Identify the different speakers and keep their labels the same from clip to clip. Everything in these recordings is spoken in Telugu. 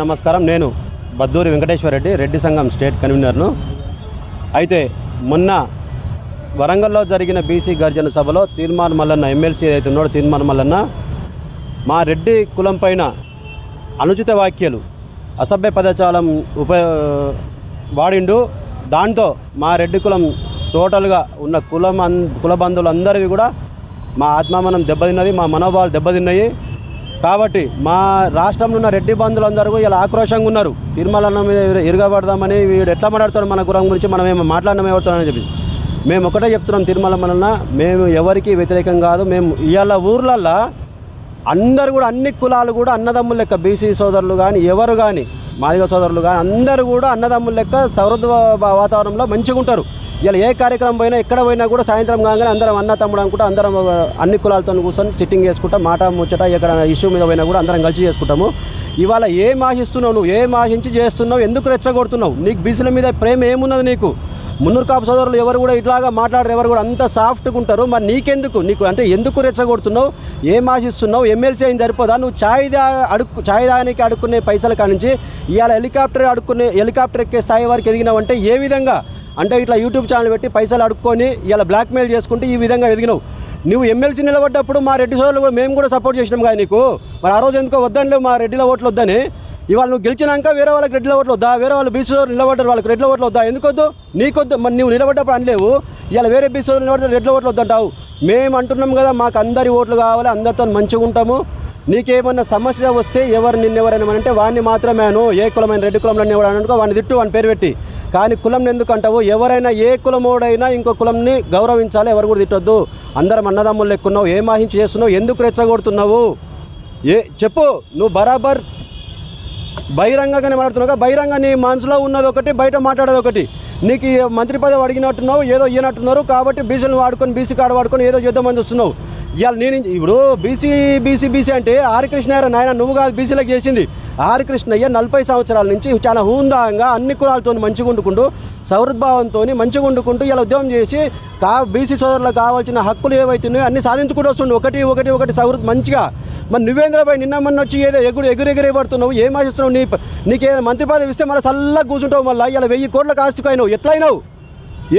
Speaker 1: నమస్కారం. నేను బద్దూరి వెంకటేశ్వర రెడ్డి, రెడ్డి సంఘం స్టేట్ కన్వీనర్ను. అయితే మొన్న వరంగల్లో జరిగిన బీసీ గర్జన సభలో తీర్మాన్ మల్లన్న ఎమ్మెల్సీ అయితే ఉన్నాడు, తీర్మాన్ మల్లన్న మా రెడ్డి కులం పైన అనుచిత వ్యాఖ్యలు, అసభ్య పదజాలం వాడిండు. దాంతో మా రెడ్డి కులం టోటల్గా ఉన్న కుల బంధువులందరివి కూడా మా ఆత్మామనం దెబ్బతిన్నది, మా మనోభావాలు దెబ్బతిన్నాయి. కాబట్టి మా రాష్ట్రంలో ఉన్న రెడ్డి బంధువులందరూ ఇలా ఆక్రోషంగా ఉన్నారు. తిరుమలన్న మీద ఇరగబడదామని, వీడు ఎట్లా మాట్లాడుతాడు మన కులం గురించి, మనం ఏమో మాట్లాడినాం ఎవరుతామని చెప్పి మేము ఒకటే చెప్తున్నాం. తిరుమల వలన మేము ఎవరికి వ్యతిరేకం కాదు. మేము ఇవాళ ఊర్లల్లో అందరూ కూడా అన్ని కులాలు కూడా అన్నదమ్ముల లెక్క, బీసీ సోదరులు కానీ ఎవరు కానీ మాదిగ సోదరులు కానీ అందరూ కూడా అన్నదమ్ముల లెక్క సౌహృద వాతావరణంలో మంచిగా ఉంటారు. ఇలా ఏ కార్యక్రమం పోయినా ఎక్కడ పోయినా కూడా సాయంత్రం కాగానే అందరం అన్న తమ్ముడు అనుకుంటా అందరం అన్ని కులాలతో కూర్చొని సిట్టింగ్ చేసుకుంటాం, మాట ముచ్చట ఎక్కడ ఇష్యూ మీద పోయినా కూడా అందరం కలిసి చేసుకుంటాము. ఇవాళ ఏం ఆశిస్తున్నావు, నువ్వు ఏం ఆశించి చేస్తున్నావు, ఎందుకు రెచ్చగొడుతున్నావు? నీకు బీసీల మీద ప్రేమ ఏమున్నది? నీకు మున్నూరు కాపు సోదరులు ఎవరు కూడా ఇట్లాగా మాట్లాడరు, ఎవరు కూడా అంత సాఫ్ట్గా ఉంటారు. మరి నీకెందుకు, నీకు అంటే ఎందుకు రెచ్చగొడుతున్నావు, ఏం ఆశిస్తున్నావు? ఎమ్మెల్సీ అయిన సరిపోదా? నువ్వు ఛాయ్ దానికి అడుక్కునే పైసల కానించి ఇవాళ హెలికాప్టర్ ఎక్కే స్థాయి వరకు ఎదిగినావంటే ఏ విధంగా? అంటే ఇట్లా యూట్యూబ్ ఛానల్ పెట్టి పైసలు అడుక్కొని ఇలా బ్లాక్మెయిల్ చేసుకుంటే ఈ విధంగా ఎదిగినావు. నువ్వు ఎమ్మెల్సీ నిలబడ్డప్పుడు మా రెడ్డి సోదరులు కూడా మేము కూడా సపోర్ట్ చేసినాం కానీ నీకు. మరి ఆ రోజు ఎందుకో వద్దని లేవు మా రెడ్డిల ఓట్లు వద్దని. ఇవాళ నువ్వు గెలిచినాక వేరే వాళ్ళకి రెడ్డిల ఓట్లు వద్దా, వేరే వాళ్ళు బీసీ సోదరులు నిలబడ్డారు వాళ్ళకి రెడ్ల ఓట్లు వద్దా, ఎందుకొద్దు? నీకొద్దు. మరి నువ్వు నిలబడ్డప్పుడు అనలేవు, ఇలా వేరే బీసీ సోదరులు నిలబడ్డారు రెడ్ల ఓట్లు వద్దంటావు. మేము అంటున్నాం కదా, మాకు అందరి ఓట్లు కావాలి, అందరితో మంచిగా ఉంటాము. నీకేమన్నా సమస్య వస్తే నిన్నెవరైనా అంటే వాడిని మాత్రమేను, ఏ కులమైన రెడ్డి కులంలో ఎవరైనా అనుకో వాడిని తిట్టు, వాడిని పేరు పెట్టి. కానీ కులం ఎందుకు అంటావు? ఎవరైనా ఏ కులమోడైనా ఇంకో కులంని గౌరవించాలి, ఎవరు కూడా తిట్టొద్దు. అందరం అన్నదమ్ములు లెక్కున్నావు, ఏం ఆహించి చేస్తున్నావు, ఎందుకు రెచ్చగొడుతున్నావు? చెప్పు. నువ్వు బరాబర్ బహిరంగంగానే మాట్లాడుతున్నావు. బహిరంగ నీ మనసులో ఉన్నది ఒకటి, బయట మాట్లాడేది ఒకటి. నీకు మంత్రి పదవి అడిగినట్టున్నావు, ఏదో ఇయ్యనట్టున్నారు కాబట్టి బీసీలను వాడుకొని, బీసీ కార్డు వాడుకొని ఏదో చేద్దామని చూస్తున్నావు. ఇవాళ నేను ఇప్పుడు బీసీ అంటే ఆర్ కృష్ణయ్య నాయన, నువ్వు కాదు బీసీలకు చేసింది. ఆర్ కృష్ణయ్య 40 సంవత్సరాల నుంచి చాలా హూందాంగా అన్ని కులాలతో మంచిగా వండుకుంటూ, సౌహృద్భావంతో మంచిగా వండుకుంటూ ఇలా ఉద్యమం చేసి బీసీ సోదరులకు కావాల్సిన హక్కులు ఏవైతున్నాయో అన్ని సాధించుకుంటూ వస్తుండే, ఒకటి సౌహృద్ మంచిగా. మరి నువ్వేంద్రబాయ్ నిన్న మొన్న వచ్చి ఏదో ఎగురెగిరేపడుతున్నావు, ఏం ఆశిస్తున్నావు? నీకేదో మంత్రి పదవి ఇస్తే మళ్ళీ చల్లగా కూర్చుంటావు, మళ్ళీ ఇలా 1000 కోట్లకు ఆస్తికైనావు. ఎట్లయినావు?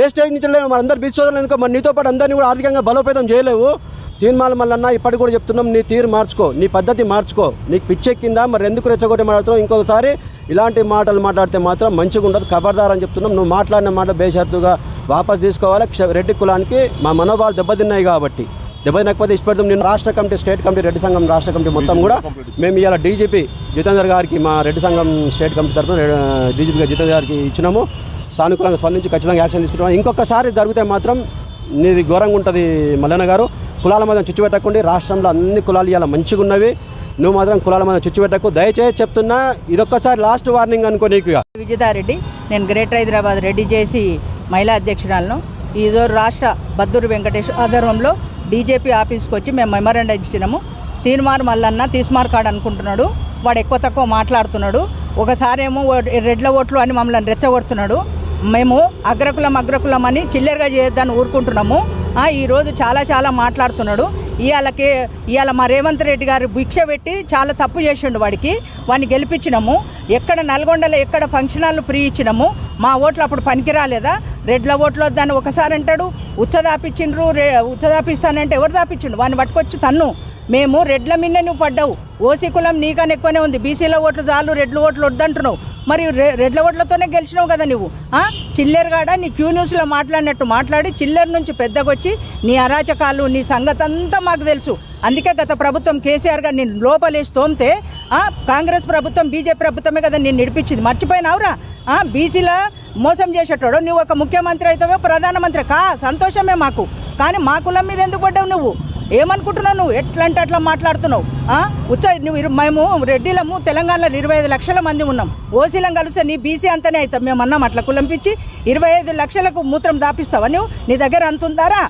Speaker 1: ఏ స్టేజ్ నుంచి లేవు? మన అందరు బీసీ సోదరులు ఎందుకో, మరి నీతో పాటు అందరినీ కూడా ఆర్థికంగా బలోపేతం చేయలేవు. తీర్మానం మల్లన్న ఇప్పటికి కూడా చెప్తున్నాం, నీ తీరు మార్చుకో, నీ పద్ధతి మార్చుకో. నీకు పిచ్చెక్కిందా? మరి ఎందుకు రెచ్చగొట్టి మాట్లాడుతున్నావు? ఇంకొకసారి ఇలాంటి మాటలు మాట్లాడితే మాత్రం మంచిగా ఉండదు, ఖబర్దార్ అని చెప్తున్నాం. నువ్వు మాట్లాడిన మాట బేషరతుగా వాపస్ తీసుకోవాలి. రెడ్డి కులానికి మా మనోభావాలు దెబ్బతిన్నాయి కాబట్టి, దెబ్బతినకపోతే ఇష్టపడతాం. నేను రాష్ట్ర కమిటీ, స్టేట్ కమిటీ, రెడ్డి సంఘం రాష్ట్ర కమిటీ మొత్తం కూడా మేము ఇవాళ డీజీపీ జితేందర్ గారికి, మా రెడ్డి సంఘం స్టేట్ కమిటీ తరఫున డీజీపీ జితేందర్ గారికి ఇచ్చినాము. సానుకూలంగా స్పందించి ఖచ్చితంగా యాక్షన్ తీసుకుంటున్నాం. ఇంకొకసారి జరిగితే మాత్రం నీది ఘోరంగా ఉంటుంది మల్లన్న గారు. కులాల మీద చిచ్చు పెట్టకండి. రాష్ట్రంలో అన్ని కులాలు ఇవాళ మంచిగా ఉన్నవి, నువ్వు మాత్రం కులాల మీద చిచ్చు పెట్టకు. దయచేసి చెప్తున్నా, ఇదొక్కసారి లాస్ట్ వార్నింగ్ అనుకో నీకు.
Speaker 2: విజయతారెడ్డి, నేను గ్రేటర్ హైదరాబాద్ రెడ్డి చేసి మహిళా అధ్యక్షురాలను. ఈరోజు రాష్ట్ర బద్దూరి వెంకటేశ్వర ఆధ్వర్యంలో డీజేపీ ఆఫీస్కి వచ్చి మేము మెమరాండం ఇచ్చినాము. తీర్మార్ మల్లన్న తీస్మార్ కార్డు అనుకుంటున్నాడు, వాడు ఎక్కువ తక్కువ మాట్లాడుతున్నాడు. ఒకసారేమో రెడ్ల ఓట్లు అని మమ్మల్ని రెచ్చగొడుతున్నాడు. మేము అగ్రకులం అని చిల్లరగా చేయొద్దని ఊరుకుంటున్నాము. ఈరోజు చాలా మాట్లాడుతున్నాడు. ఇవాళ మా రేవంత్ రెడ్డి గారు భిక్ష పెట్టి చాలా తప్పు చేసిండు. వాడిని గెలిపించినాము. ఎక్కడ నల్గొండలో ఎక్కడ ఫంక్షన్ హాల్ ఫ్రీ ఇచ్చినాము. మా ఓట్లు అప్పుడు పనికిరాలేదా? రెడ్ల ఓట్లు వద్దని ఒకసారి అంటాడు. ఉచ్చదాపిస్తానంటే ఎవరు దాపించిండు? వాడిని పట్టుకొచ్చి తన్ను. మేము రెడ్ల మిన్నే నువ్వు పడ్డావు. ఓసీ కులం నీకన్నా ఎక్కువనే ఉంది, బీసీల ఓట్లు చాలు, రెడ్ల ఓట్లు వద్దంటున్నావు. మరి రెడ్ల ఓట్లతోనే గెలిచినావు కదా నువ్వు. చిల్లెరుగాడ నీ క్యూ న్యూస్లో మాట్లాడినట్టు మాట్లాడి చిల్లెరు నుంచి పెద్దకొచ్చి నీ అరాచకాలు, నీ సంగతి అంతా మాకు తెలుసు. అందుకే గత ప్రభుత్వం కేసీఆర్ గారు నేను లోపలేసి తోమితే కాంగ్రెస్ ప్రభుత్వం, బీజేపీ ప్రభుత్వమే కదా నేను నడిపించింది. మర్చిపోయినావురా? బీసీల మోసం చేసేటోడు నువ్వు ఒక ముఖ్యమంత్రి అవుతావో ప్రధానమంత్రి సంతోషమే మాకు. కానీ మా కులం మీద ఎందుకు పడ్డావు నువ్వు? ఏమనుకుంటున్నావు నువ్వు? ఎట్లా అంటే అట్లా మాట్లాడుతున్నావు. మేము రెడ్డిలము తెలంగాణలో 25 లక్షల మంది ఉన్నాం. ఓసీలం కలిస్తే నీ బీసీ అంతనే అవుతాం. మేము అన్నాం అట్లా కులంపించి 25 లక్షలకు మూత్రం దాపిస్తావా నువ్వు? నీ దగ్గర అంతుందారా?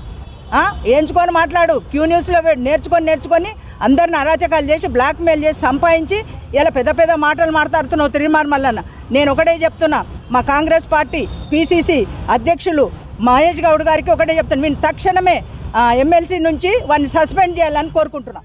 Speaker 2: ఎంచుకొని మాట్లాడు. క్యూ న్యూస్లో నేర్చుకొని అందరిని అరాచకాలు చేసి బ్లాక్మెయిల్ చేసి సంపాదించి ఇలా పెద్ద మాటలు మాట్లాడుతున్నావు తీర్మార్ మల్లన్న. నేను ఒకటే చెప్తున్నా, మా కాంగ్రెస్ పార్టీ పిసిసి అధ్యక్షులు మహేష్ గౌడ్ గారికి ఒకటే చెప్తాను, వీళ్ళు తక్షణమే ఎమ్మెల్సీ నుంచి వాడిని సస్పెండ్ చేయాలని కోరుకుంటున్నాం.